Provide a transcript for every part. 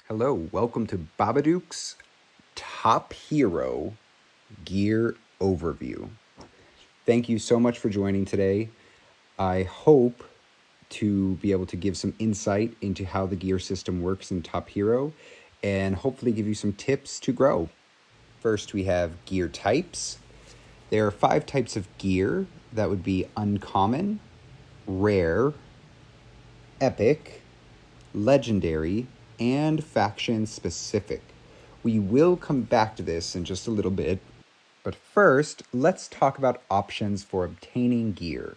Hello, welcome to Babadook's Top Hero Gear Overview. Thank you so much for joining today. I hope to be able to give some insight into how the gear system works in Top Hero and hopefully give you some tips to grow. First, we have gear types. There are 5 types of gear. That would be uncommon, rare, epic, legendary, and faction specific. We will come back to this in just a little bit, but first, let's talk about options for obtaining gear.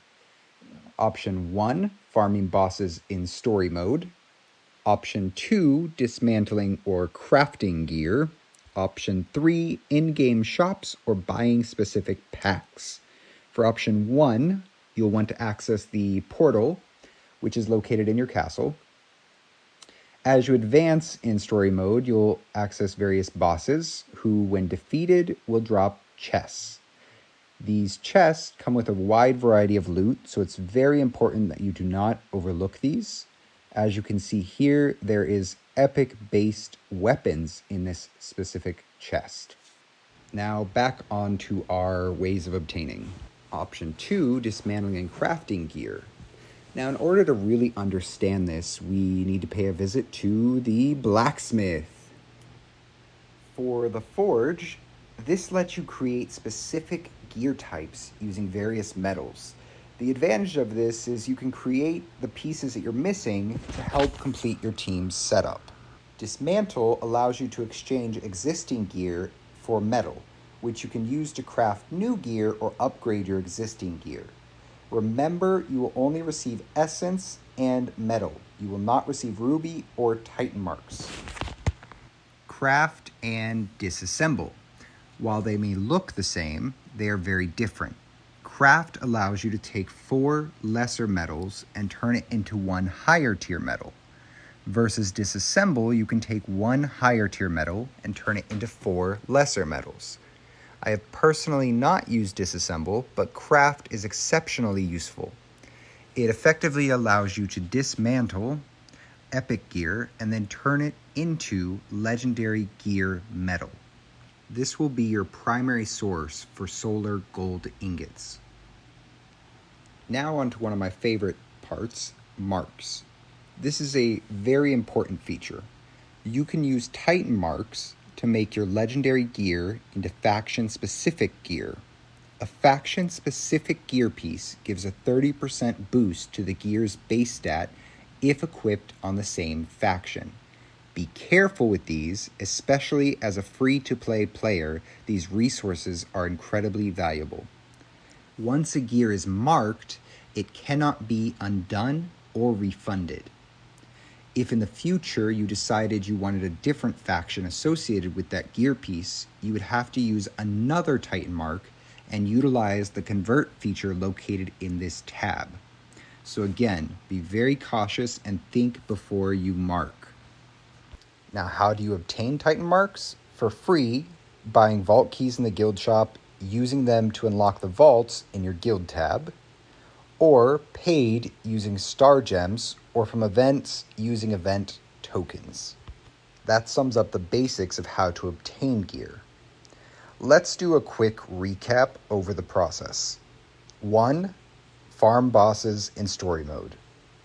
Option 1, farming bosses in story mode. Option 2, dismantling or crafting gear. Option 3, in-game shops or buying specific packs. For option 1, you'll want to access the portal, which is located in your castle. As you advance in story mode, you'll access various bosses who, when defeated, will drop chests. These chests come with a wide variety of loot, so it's very important that you do not overlook these. As you can see here, there is epic-based weapons in this specific chest. Now back onto our ways of obtaining. Option 2, dismantling and crafting gear. Now, in order to really understand this, we need to pay a visit to the blacksmith. For the forge, this lets you create specific gear types using various metals. The advantage of this is you can create the pieces that you're missing to help complete your team's setup. Dismantle allows you to exchange existing gear for metal, which you can use to craft new gear or upgrade your existing gear. Remember, you will only receive essence and metal. You will not receive ruby or titan marks. Craft and disassemble. While they may look the same, they are very different. Craft allows you to take 4 lesser metals and turn it into 1 higher tier metal. Versus disassemble, you can take 1 higher tier metal and turn it into 4 lesser metals. I have personally not used disassemble, but craft is exceptionally useful. It effectively allows you to dismantle epic gear and then turn it into legendary gear metal. This will be your primary source for solar gold ingots. Now onto one of my favorite parts, marks. This is a very important feature. You can use titan marks to make your legendary gear into faction-specific gear. A faction-specific gear piece gives a 30% boost to the gear's base stat if equipped on the same faction. Be careful with these, especially as a free-to-play player, these resources are incredibly valuable. Once a gear is marked, it cannot be undone or refunded. If in the future you decided you wanted a different faction associated with that gear piece, you would have to use another Titan mark and utilize the convert feature located in this tab. So again, be very cautious and think before you mark. Now, how do you obtain Titan marks? For free, buying vault keys in the guild shop, using them to unlock the vaults in your guild tab, or paid using star gems, or from events using event tokens. That sums up the basics of how to obtain gear. Let's do a quick recap over the process. 1. Farm bosses in story mode.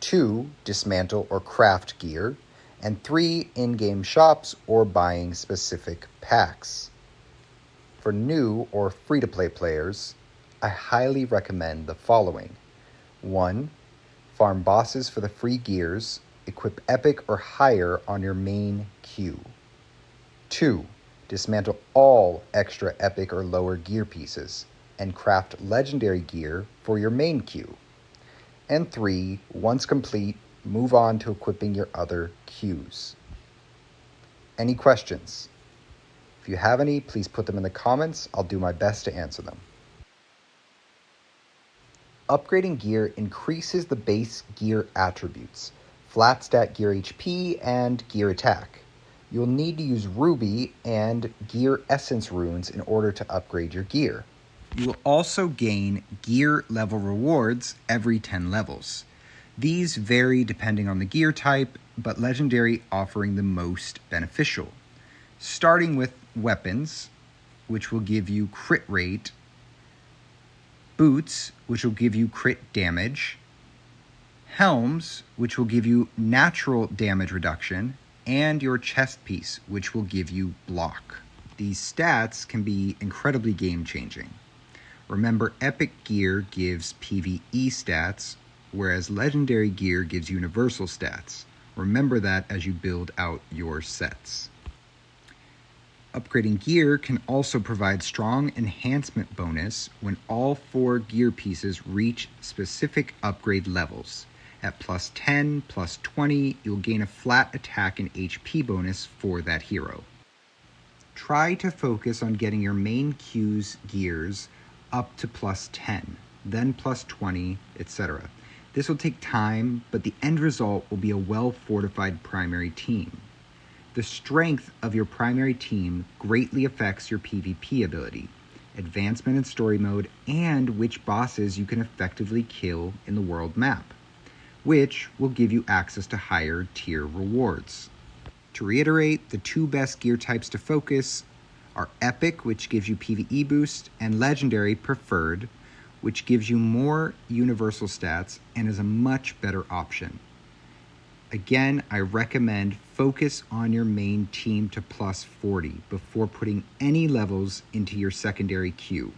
2. Dismantle or craft gear. And 3. In-game shops or buying specific packs. For new or free-to-play players, I highly recommend the following. 1. Farm bosses for the free gears. Equip epic or higher on your main queue. 2. Dismantle all extra epic or lower gear pieces and craft legendary gear for your main queue. And 3. Once complete, move on to equipping your other queues. Any questions? If you have any, please put them in the comments. I'll do my best to answer them. Upgrading gear increases the base gear attributes, flat stat gear HP, and gear attack. You'll need to use ruby and gear essence runes in order to upgrade your gear. You will also gain gear level rewards every 10 levels. These vary depending on the gear type, but Legendary offering the most beneficial. Starting with weapons, which will give you crit rate, boots, which will give you crit damage, helms, which will give you natural damage reduction, and your chest piece, which will give you block. These stats can be incredibly game-changing. Remember, epic gear gives PvE stats, whereas legendary gear gives universal stats. Remember that as you build out your sets. Upgrading gear can also provide strong enhancement bonus when all 4 gear pieces reach specific upgrade levels. At plus 10, plus 20, you'll gain a flat attack and HP bonus for that hero. Try to focus on getting your main Q's gears up to plus 10, then plus 20, etc. This will take time, but the end result will be a well-fortified primary team. The strength of your primary team greatly affects your PvP ability, advancement in story mode, and which bosses you can effectively kill in the world map, which will give you access to higher tier rewards. To reiterate, the 2 best gear types to focus are Epic, which gives you PvE boost, and Legendary Preferred, which gives you more universal stats and is a much better option. Again, I recommend focus on your main team to plus 40 before putting any levels into your secondary queue.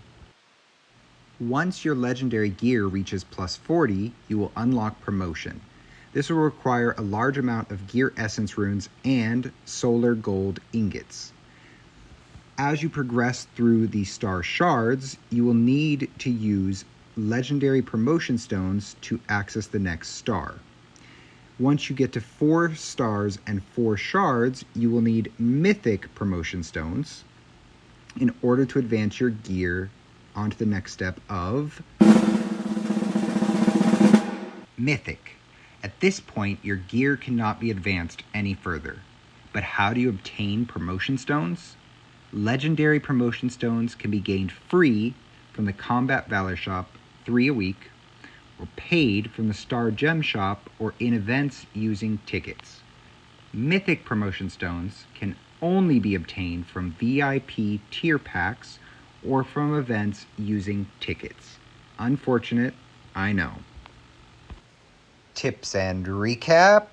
Once your legendary gear reaches plus 40, you will unlock promotion. This will require a large amount of gear essence runes and solar gold ingots. As you progress through the star shards, you will need to use legendary promotion stones to access the next star. Once you get to 4 stars and 4 shards, you will need mythic promotion stones in order to advance your gear onto the next step of mythic. At this point, your gear cannot be advanced any further. But how do you obtain promotion stones? Legendary promotion stones can be gained free from the Combat Valor Shop 3 a week, or paid from the Star Gem Shop or in events using tickets. Mythic promotion stones can only be obtained from VIP tier packs or from events using tickets. Unfortunate, I know. Tips and recap.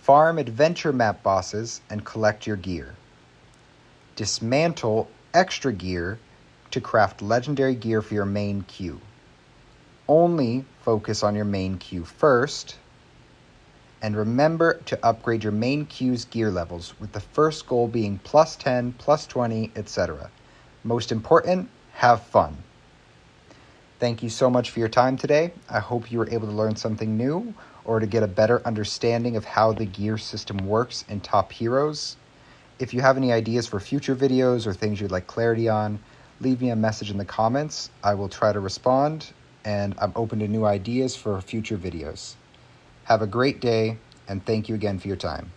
Farm adventure map bosses and collect your gear. Dismantle extra gear to craft legendary gear for your main queue. Only focus on your main queue first. And remember to upgrade your main queue's gear levels, with the first goal being plus 10, plus 20, etc. Most important, have fun. Thank you so much for your time today. I hope you were able to learn something new or to get a better understanding of how the gear system works in Top Heroes. If you have any ideas for future videos or things you'd like clarity on, leave me a message in the comments. I will try to respond, and I'm open to new ideas for future videos. Have a great day, and thank you again for your time.